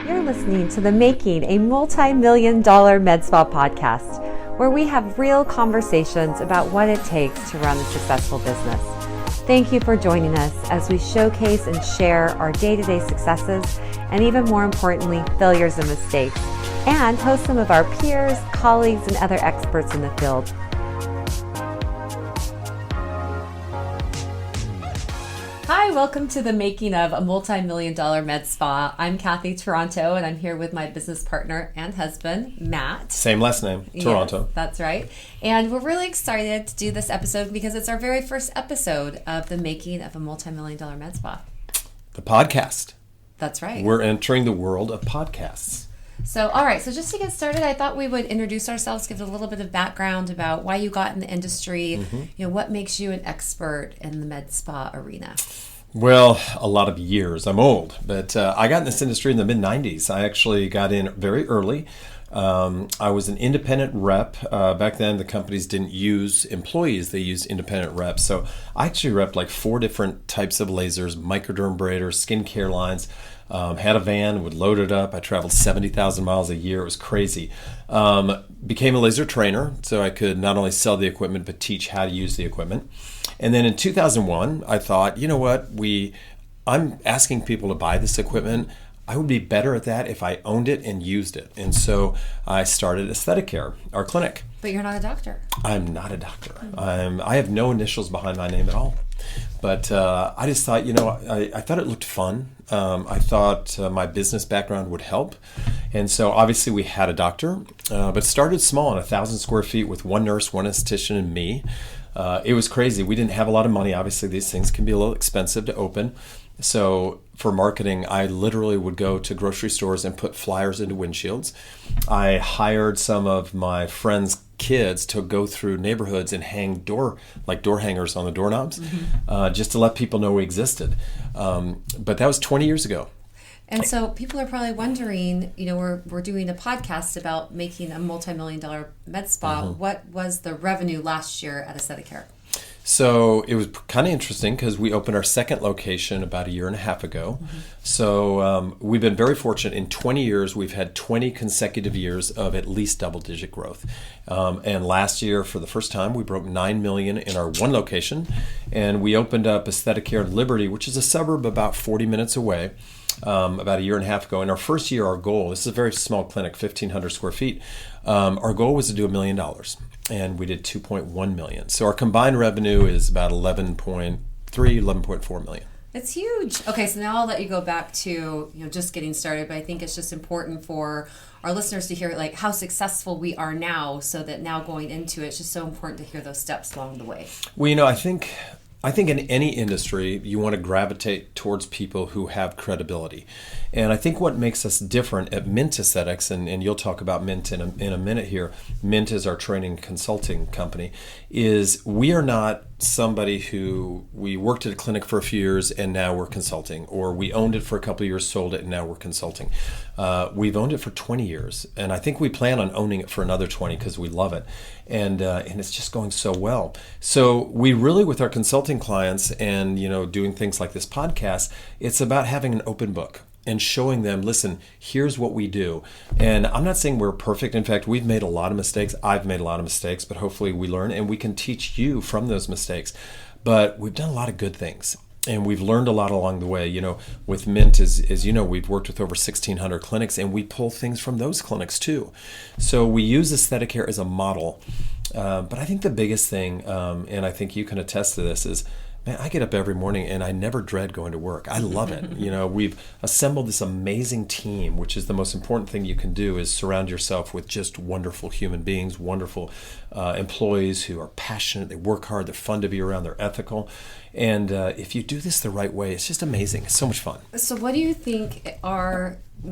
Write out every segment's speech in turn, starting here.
You're listening to the Making a Multi-Million Dollar MedSpa Podcast, where we have real conversations about what it takes to run a successful business. Thank you for joining us as we showcase and share our day-to-day successes and, even more importantly, failures and mistakes, and host some of our peers, colleagues, and other experts in the field. Hi, welcome to the Making of a Multi-Million Dollar Med Spa. I'm Kathy Toronto, and I'm here with my business partner and husband, Matt. Same last name, Toronto. Yes, that's right. And we're really excited to do this episode because it's our very first episode of the Making of a Multi-Million Dollar Med Spa. The podcast. That's right. We're entering the world of podcasts. So, all right. So just to get started, I thought we would introduce ourselves, give a little bit of background about why you got in the industry, what makes you an expert in the med spa arena. Well, a lot of years. I'm old, but I got in this industry in the mid-90s. I actually got in very early. I was an independent rep. Back then, the companies didn't use employees. They used independent reps. So I actually repped like 4 different types of lasers, microdermabrator, skincare lines. Had a van, would load it up. I traveled 70,000 miles a year. It was crazy. Became a laser trainer, so I could not only sell the equipment, but teach how to use the equipment. And then in 2001, I thought, you know what? I'm asking people to buy this equipment. I would be better at that if I owned it and used it. And so I started AesthetiCare, our clinic. But you're not a doctor. I'm not a doctor. I have no initials behind my name at all. But I just thought, I thought it looked fun. I thought my business background would help. And so obviously we had a doctor, but started small on 1,000 square feet with 1 nurse, 1 esthetician, and me. It was crazy. We didn't have a lot of money. Obviously, these things can be a little expensive to open. So for marketing, I literally would go to grocery stores and put flyers into windshields. I hired some of my friends' kids to go through neighborhoods and hang door hangers on the doorknobs, just to let people know we existed. But that was 20 years ago. And so people are probably wondering, we're doing a podcast about making a multi-million dollar med spa. What was the revenue last year at AesthetiCare? So it was kind of interesting because we opened our second location about 1.5 years ago. So we've been very fortunate. In 20 years, we've had 20 consecutive years of at least double-digit growth. And last year, for the first time, we broke $9 million in our one location. And we opened up AesthetiCare in Liberty, which is a suburb about 40 minutes away. About 1.5 years ago. In our first year, our goal, this is a very small clinic, 1,500 square feet, our goal was to do $1 million, and we did $2.1 million. So our combined revenue is about 11.4 million. It's huge. Okay, so now I'll let you go back to just getting started, but I think it's just important for our listeners to hear like how successful we are now, so that now going into it, it's just so important to hear those steps along the way. Well, I think in any industry, you want to gravitate towards people who have credibility. And I think what makes us different at Mint Aesthetics, and you'll talk about Mint in a minute here, Mint is our training consulting company, is we are not somebody who we worked at a clinic for a few years and now we're consulting, or we owned it for a couple of years, sold it, and now we're consulting. We've owned it for 20 years, and I think we plan on owning it for another 20 because we love it. And it's just going so well. So we really, with our consulting clients and doing things like this podcast, it's about having an open book and showing them, listen, here's what we do. And I'm not saying we're perfect. In fact, we've made a lot of mistakes. I've made a lot of mistakes, but hopefully we learn and we can teach you from those mistakes. But we've done a lot of good things. And we've learned a lot along the way. With Mint, as we've worked with over 1,600 clinics, and we pull things from those clinics too. So we use AesthetiCare as a model. But I think the biggest thing, and I think you can attest to this, is, man, I get up every morning and I never dread going to work. I love it. We've assembled this amazing team, which is the most important thing you can do, is surround yourself with just wonderful human beings, wonderful employees who are passionate, they work hard, they're fun to be around, they're ethical. And if you do this the right way, it's just amazing. It's so much fun. So what do you think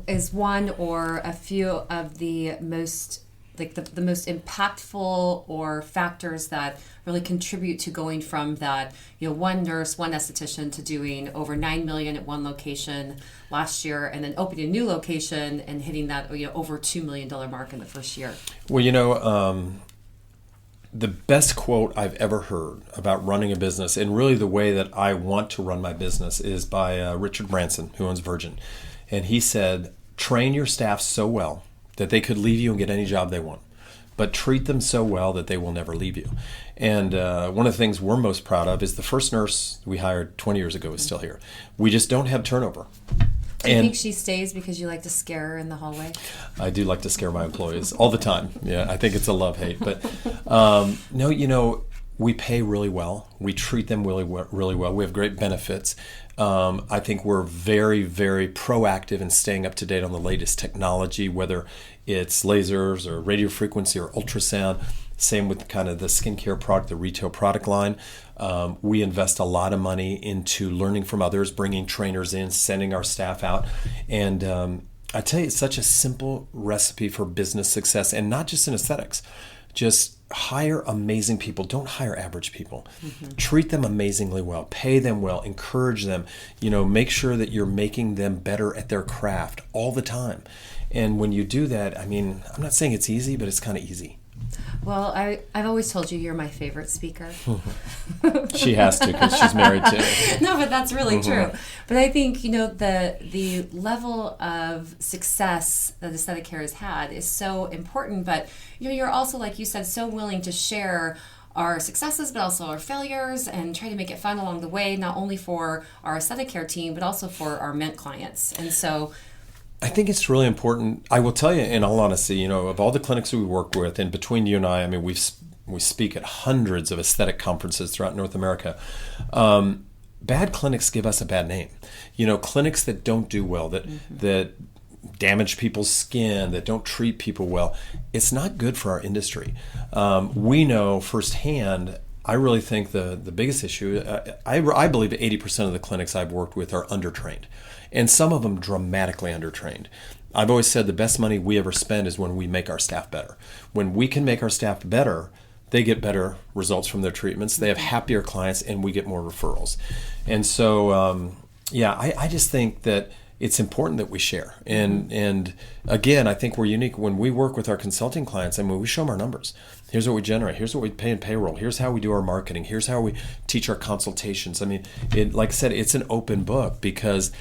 is one or a few of the most the most impactful or factors that really contribute to going from that, one nurse, one esthetician to doing over $9 million at one location last year, and then opening a new location and hitting that over $2 million mark in the first year? Well, the best quote I've ever heard about running a business, and really the way that I want to run my business, is by Richard Branson, who owns Virgin. And he said, train your staff so well that they could leave you and get any job they want, but treat them so well that they will never leave you. And one of the things we're most proud of is the first nurse we hired 20 years ago is still here. We just don't have turnover. Do you think she stays because you like to scare her in the hallway? I do like to scare my employees all the time. Yeah, I think it's a love-hate. But no, we pay really well. We treat them really well. We have great benefits. I think we're very, very proactive in staying up to date on the latest technology, whether it's lasers or radio frequency or ultrasound. Same with kind of the skincare product, the retail product line. We invest a lot of money into learning from others, bringing trainers in, sending our staff out. And I tell you, it's such a simple recipe for business success, and not just in aesthetics. Just hire amazing people. Don't hire average people. Mm-hmm. Treat them amazingly well. Pay them well. Encourage them. Make sure that you're making them better at their craft all the time. And when you do that, I'm not saying it's easy, but it's kind of easy. Well, I've always told you you're my favorite speaker. She has to, because she's married too. No, but that's really true. But I think, the level of success that AesthetiCare has had is so important. But, you're also, like you said, so willing to share our successes, but also our failures, and try to make it fun along the way, not only for our AesthetiCare team, but also for our Mint clients. And so I think it's really important. I will tell you, in all honesty, of all the clinics we work with, and between you and I we speak at hundreds of aesthetic conferences throughout North America. Bad clinics give us a bad name. Clinics that don't do well, that damage people's skin, that don't treat people well, it's not good for our industry. We know firsthand. I really think the biggest issue, I believe 80% of the clinics I've worked with are undertrained, and some of them dramatically undertrained. I've always said the best money we ever spend is when we make our staff better. When we can make our staff better, they get better results from their treatments, they have happier clients, and we get more referrals. And so, I just think that it's important that we share. And again, I think we're unique. When we work with our consulting clients, we show them our numbers. Here's what we generate. Here's what we pay in payroll. Here's how we do our marketing. Here's how we teach our consultations. Like I said, it's an open book, because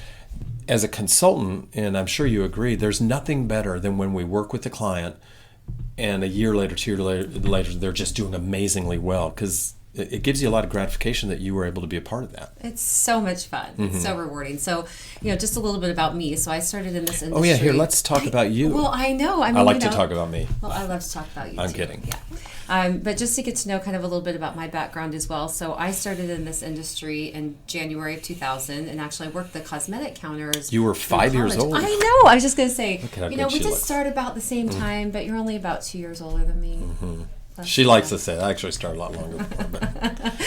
as a consultant, and I'm sure you agree, there's nothing better than when we work with the client and a year later, 2 years later, they're just doing amazingly well, because it gives you a lot of gratification that you were able to be a part of that. It's so much fun. It's so rewarding. So, just a little bit about me. So I started in this industry. Oh yeah, here, let's talk about you. Well, I know. I like to talk about me. Well, I love to talk about you I'm too. kidding. Yeah. But just to get to know kind of a little bit about my background as well. So I started in this industry in January of 2000, and actually I worked the cosmetic counters. You were 5 years old. I know. I was just going to say, we did looks. start about the same time, but you're only about 2 years older than me. Mm-hmm. She likes to say, I actually started a lot longer before. But.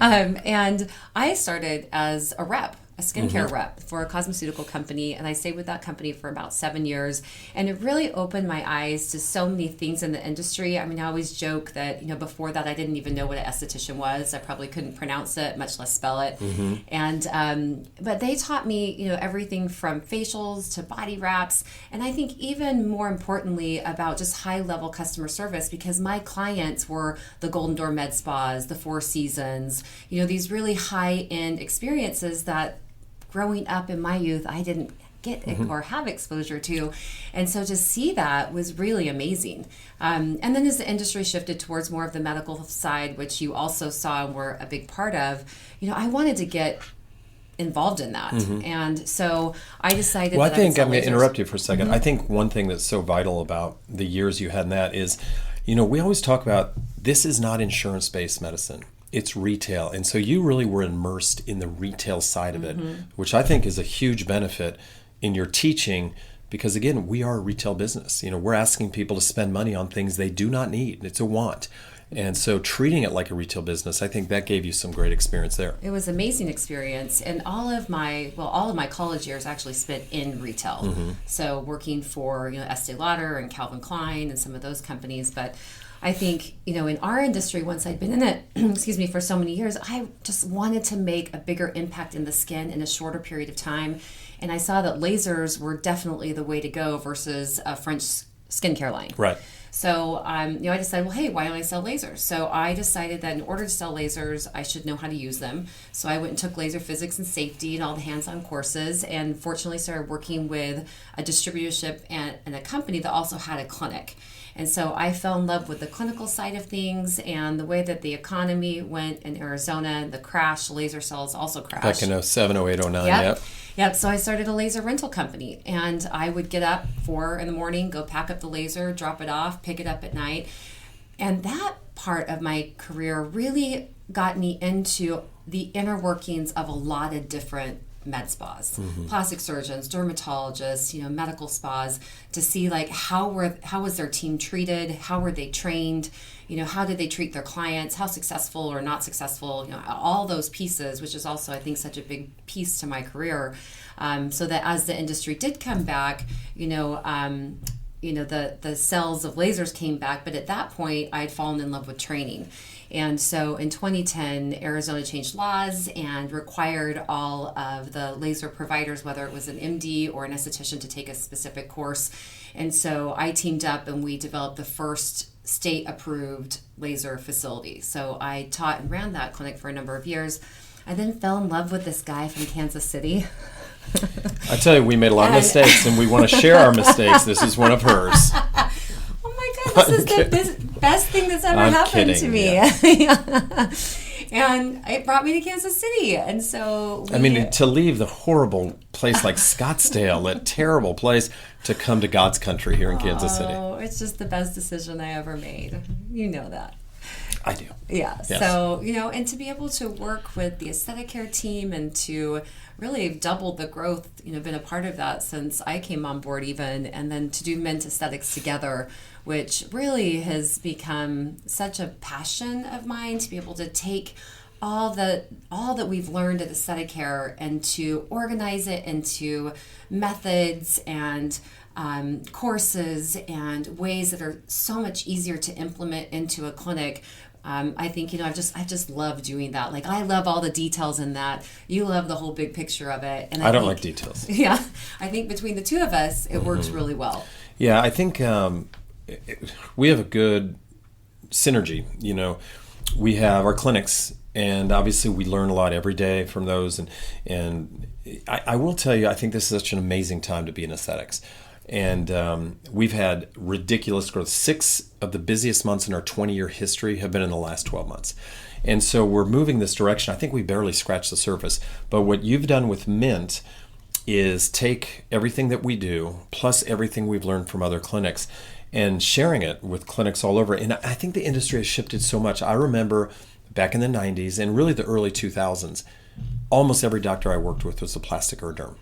And I started as a rep, a skincare rep for a cosmeceutical company, and I stayed with that company for about 7 years, and it really opened my eyes to so many things in the industry. I always joke that before that I didn't even know what an esthetician was. I probably couldn't pronounce it, much less spell it. And but they taught me everything from facials to body wraps, and I think even more importantly about just high level customer service, because my clients were the Dollar MedSpas, the Four Seasons, these really high end experiences that growing up in my youth I didn't get or have exposure to. And so to see that was really amazing. And then as the industry shifted towards more of the medical side, which you also saw and were a big part of, I wanted to get involved in that. And so I decided I think I'm going to interrupt you for a second. I think one thing that's so vital about the years you had in that is, we always talk about this is not insurance-based medicine. It's retail. And so you really were immersed in the retail side of it, which I think is a huge benefit in your teaching, because again, we are a retail business. We're asking people to spend money on things they do not need. It's a want. And so treating it like a retail business, I think that gave you some great experience there. It was an amazing experience. And all of my college years actually spent in retail. So working for, Estee Lauder and Calvin Klein and some of those companies. But I think, in our industry, once I'd been in it, for so many years, I just wanted to make a bigger impact in the skin in a shorter period of time. And I saw that lasers were definitely the way to go versus a French skincare line. Right. So, I decided, well, hey, why don't I sell lasers? So I decided that in order to sell lasers, I should know how to use them. So I went and took laser physics and safety and all the hands-on courses, and fortunately started working with a distributorship and a company that also had a clinic. And so I fell in love with the clinical side of things and the way that the economy went in Arizona. The crash, laser sales also crashed. Back in 07, 08, 09, yep. Yep. So I started a laser rental company, and I would get up 4 a.m, go pack up the laser, drop it off, pick it up at night. And that part of my career really got me into the inner workings of a lot of different med spas, plastic surgeons, dermatologists, medical spas, to see like how was their team treated, how were they trained, how did they treat their clients, how successful or not successful, all those pieces, which is also I think such a big piece to my career, so that as the industry did come back, the sales of lasers came back, but at that point I'd fallen in love with training. And so in 2010, Arizona changed laws and required all of the laser providers, whether it was an MD or an esthetician, to take a specific course. And so I teamed up and we developed the first state-approved laser facility. So I taught and ran that clinic for a number of years. I then fell in love with this guy from Kansas City. I tell you, we made a lot of mistakes, and we want to share our mistakes. This is one of hers. Oh my God, this is the best thing that's ever happened to me. Yeah. And it brought me to Kansas City. And so to leave the horrible place like Scottsdale, that terrible place, to come to God's country here in Kansas City. Oh, it's just the best decision I ever made. You know that. I do. Yeah. Yes. So, and to be able to work with the AesthetiCare team and to really double the growth, been a part of that since I came on board even, and then to do Mint Aesthetics together, which really has become such a passion of mine, to be able to take all that we've learned at AesthetiCare and to organize it into methods and courses and ways that are so much easier to implement into a clinic. I think, I just love doing that. Like, I love all the details in that. You love the whole big picture of it. And I don't think, like details. Yeah. I think between the two of us, it works really well. Yeah, I think we have a good synergy. We have our clinics, and obviously we learn a lot every day from those. And I will tell you, I think this is such an amazing time to be in aesthetics. And we've had ridiculous growth. 6 of the busiest months in our 20-year history have been in the last 12 months. And so we're moving this direction. I think we barely scratched the surface. But what you've done with Mint is take everything that we do, plus everything we've learned from other clinics, and sharing it with clinics all over. And I think the industry has shifted so much. I remember back in the 90s and really the early 2000s, almost every doctor I worked with was a plastic or derm.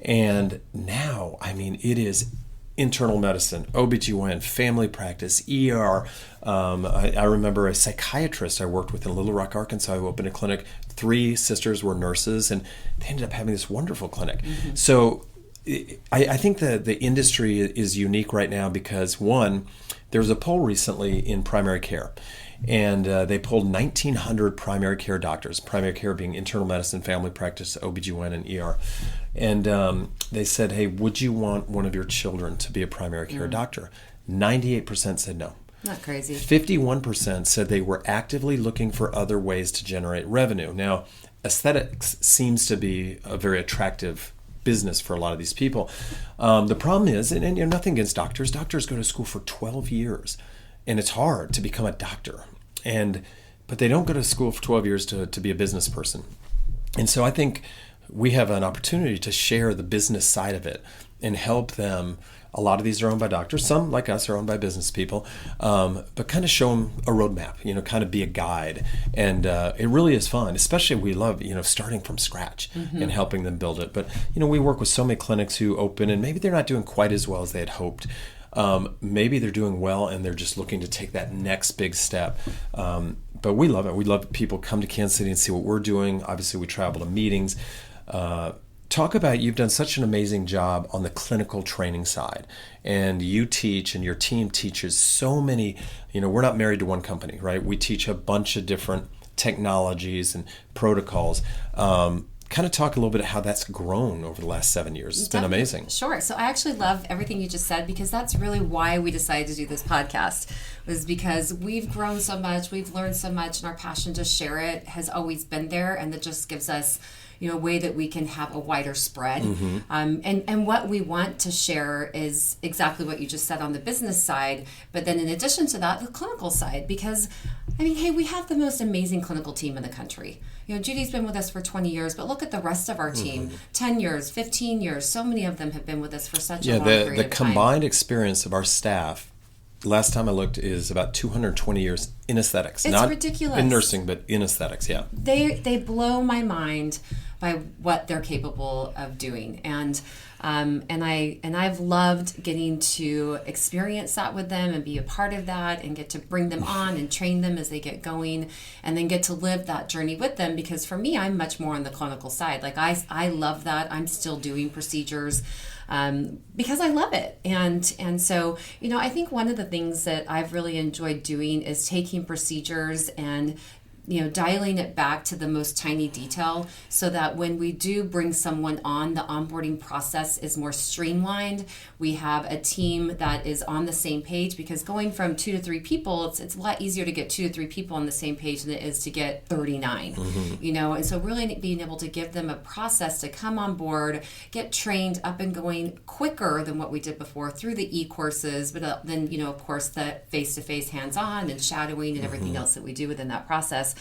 And now, it is internal medicine, OBGYN, family practice, ER. I remember a psychiatrist I worked with in Little Rock, Arkansas, who opened a clinic. 3 sisters were nurses, and they ended up having this wonderful clinic. So I think that the industry is unique right now because, one, there was a poll recently in primary care. And they polled 1,900 primary care doctors, primary care being internal medicine, family practice, OBGYN, and ER. And they said, hey, would you want one of your children to be a primary care doctor? 98% said no. Not crazy. 51% said they were actively looking for other ways to generate revenue. Now, aesthetics seems to be a very attractive business for a lot of these people. The problem is, and nothing against doctors. Doctors go to school for 12 years. And it's hard to become a doctor, but they don't go to school for 12 years to be a business person. And so I think we have an opportunity to share the business side of it and help them. A lot of these are owned by doctors. Some, like us, are owned by business people, but kind of show them a roadmap, kind of be a guide. And it really is fun, especially we love, starting from scratch and helping them build it. But, we work with so many clinics who open, and maybe they're not doing quite as well as they had hoped. Maybe they're doing well and they're just looking to take that next big step. But we love it. We love people come to Kansas City and see what we're doing. Obviously, we travel to meetings. Talk about, you've done such an amazing job on the clinical training side. And you teach, and your team teaches so many, we're not married to one company, right? We teach a bunch of different technologies and protocols. kind of talk a little bit how that's grown over the last 7 years. It's been amazing. Sure. So I actually love everything you just said, because that's really why we decided to do this podcast, was because we've grown so much, we've learned so much, and our passion to share it has always been there, and that just gives us a way that we can have a wider spread. And what we want to share is exactly what you just said on the business side, but then in addition to that, the clinical side, because hey, we have the most amazing clinical team in the country. Judy's been with us for 20 years, but look at the rest of our team. 10 years, 15 years, so many of them have been with us for such a long period of time. The combined experience of our staff, last time I looked, is about 220 years in aesthetics. It's not ridiculous. In nursing, but in aesthetics, yeah. They blow my mind by what they're capable of doing. And I've loved getting to experience that with them and be a part of that, and get to bring them on and train them as they get going, and then get to live that journey with them, because for me, I'm much more on the clinical side. Like I love that. I'm still doing procedures because I love it. And so, I think one of the things that I've really enjoyed doing is taking procedures and dialing it back to the most tiny detail, so that when we do bring someone on, the onboarding process is more streamlined. We have a team that is on the same page, because going from 2 to 3 people, it's a lot easier to get 2 to 3 people on the same page than it is to get 39. And so really being able to give them a process to come on board, get trained up and going quicker than what we did before through the e-courses, but then, of course, the face-to-face hands-on and shadowing and everything else that we do within that process.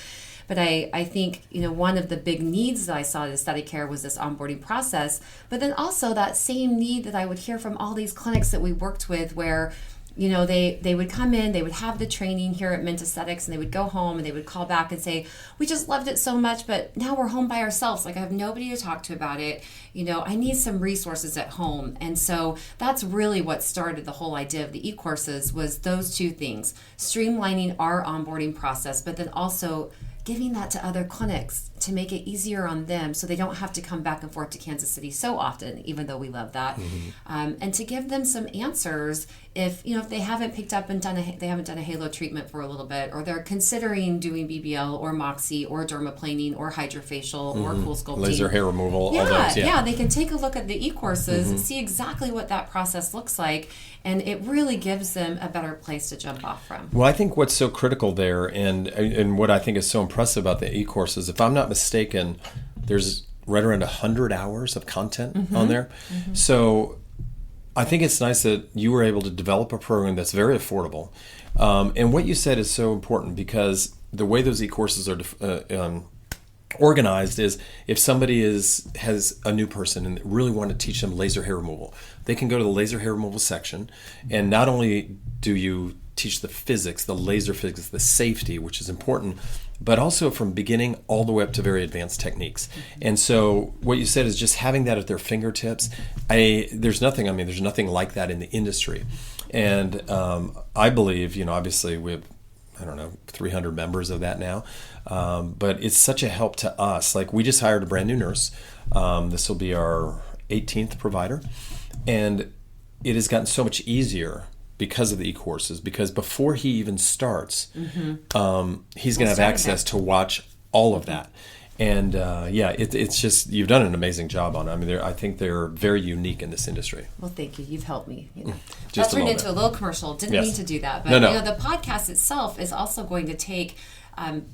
But I think, one of the big needs that I saw at AesthetiCare was this onboarding process, but then also that same need that I would hear from all these clinics that we worked with, where they would come in, they would have the training here at Mint Aesthetics, and they would go home and they would call back and say, we just loved it so much, but now we're home by ourselves. Like, I have nobody to talk to about it. I need some resources at home. And so that's really what started the whole idea of the e-courses, was those two things: streamlining our onboarding process, but then also giving that to other clinics to make it easier on them, so they don't have to come back and forth to Kansas City so often, even though we love that. And to give them some answers if they haven't picked up and they haven't done a halo treatment for a little bit, or they're considering doing BBL or Moxie or dermaplaning or hydrofacial or cool sculpting, laser hair removal, all those. Yeah, they can take a look at the e-courses, see exactly what that process looks like, and it really gives them a better place to jump off from. Well, I think what's so critical there, and what I think is so impressive about the e-courses, if I'm not mistaken, there's right around 100 hours of content on there. So I think it's nice that you were able to develop a program that's very affordable. And what you said is so important, because the way those e-courses are organized is, if somebody has a new person and really want to teach them laser hair removal, they can go to the laser hair removal section, and not only do you teach the physics, the laser physics, the safety, which is important, but also from beginning all the way up to very advanced techniques. And so what you said is just having that at their fingertips. There's nothing like that in the industry. And I believe, obviously we have, 300 members of that now. But it's such a help to us. Like, we just hired a brand new nurse. This will be our 18th provider. And it has gotten so much easier because of the e-courses, because before he even starts, he's going to have access to watch all of that. And it's just, you've done an amazing job on it. I mean, I think they're very unique in this industry. Well, thank you. You've helped me. Just that turned into a little commercial. Didn't mean to do that. But no. The podcast itself is also going to take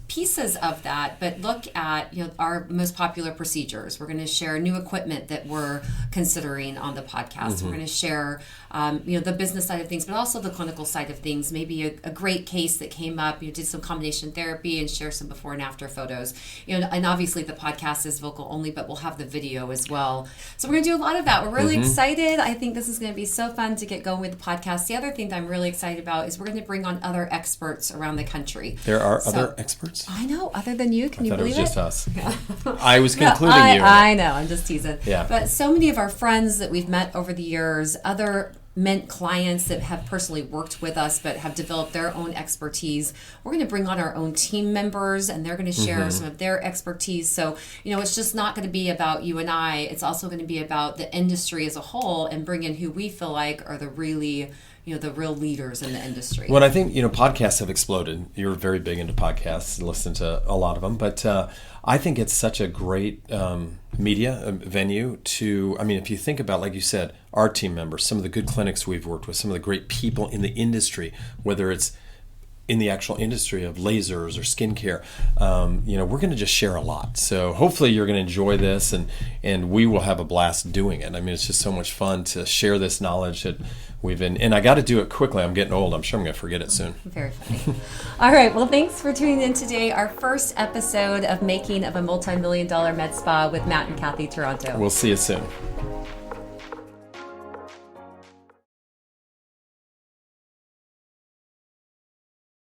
pieces of that, but look at our most popular procedures. We're going to share new equipment that we're considering on the podcast. We're going to share the business side of things, but also the clinical side of things. Maybe a great case that came up. You did some combination therapy, and share some before and after photos. And obviously the podcast is vocal only, but we'll have the video as well. So we're going to do a lot of that. We're really excited. I think this is going to be so fun to get going with the podcast. The other thing that I'm really excited about is we're going to bring on other experts around the country. There are other experts? I know, other than you. Can you believe it? I thought it was just us. I was concluding you. I know, I'm just teasing. Yeah. But so many of our friends that we've met over the years, other Mint clients that have personally worked with us but have developed their own expertise, we're going to bring on our own team members, and they're going to share some of their expertise. So, it's just not going to be about you and I. It's also going to be about the industry as a whole, and bring in who we feel like are the really the real leaders in the industry. Well, I think, podcasts have exploded. You're very big into podcasts, listen to a lot of them, but I think it's such a great media venue to, if you think about, like you said, our team members, some of the good clinics we've worked with, some of the great people in the industry, whether it's in the actual industry of lasers or skincare, we're going to just share a lot. So hopefully you're going to enjoy this, and we will have a blast doing it. It's just so much fun to share this knowledge that we've been, and I got to do it quickly. I'm getting old. I'm sure I'm going to forget it soon. Very funny. All right. Well, thanks for tuning in today. Our first episode of Making of a Multi-Million-Dollar Med Spa with Matt and Kathy Toronto. We'll see you soon.